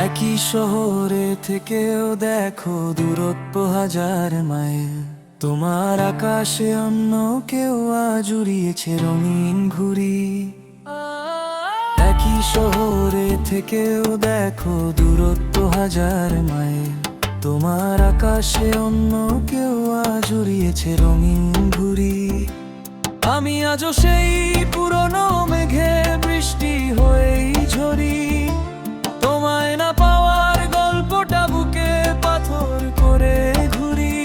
একই শহরে থেকেও দেখো দূরত্ব হাজার মাইল। তোমার আকাশে অন্য কেউ আজ উড়িয়েছে রঙিন ঘুড়ি। একই শহরে থেকেও দেখো দূরত্ব হাজার মাইল। তোমার আকাশে অন্য কেউ আজ উড়িয়েছে রঙিন ঘুড়ি। আমি আজও সেই পুরনো মেঘে বৃষ্টি হয়েই ঝরি। তোমায় না পাওয়ার গল্পটা বুকে পাথর করে ঘুরি।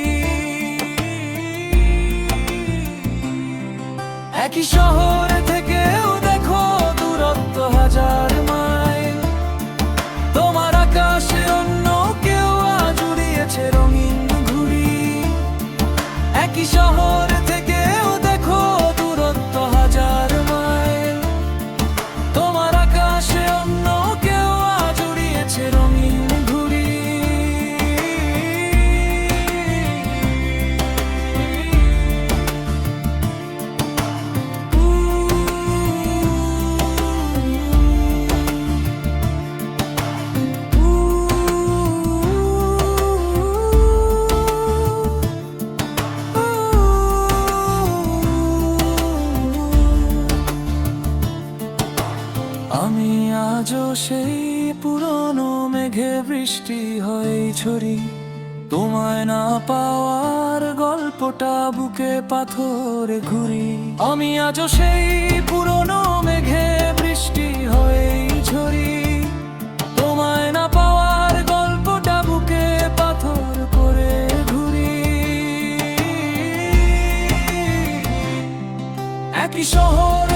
একই শহর থেকেও দেখো দূরত্ব হাজার মাইল। তোমার আকাশে অন্য কেউ আজ উড়িয়েছে রঙিন ঘুড়ি। একই শহর থেকেও দেখো দূরত্ব হাজার মাইল। তোমার আকাশে অন্য কেউ আজ উড়িয়েছে রঙিন ঘুড়ি। আমি আজও সেই পুরনো মেঘে বৃষ্টি হয় ঝরি। তোমায় না পাওয়ার গল্পটা বুকে পাথরে ঘুরি। আমি আজও সেই পুরনো মেঘে বৃষ্টি হয় ঝরি। তোমায় না পাওয়ার গল্পটা বুকে পাথর করে ঘুরি। একই শহর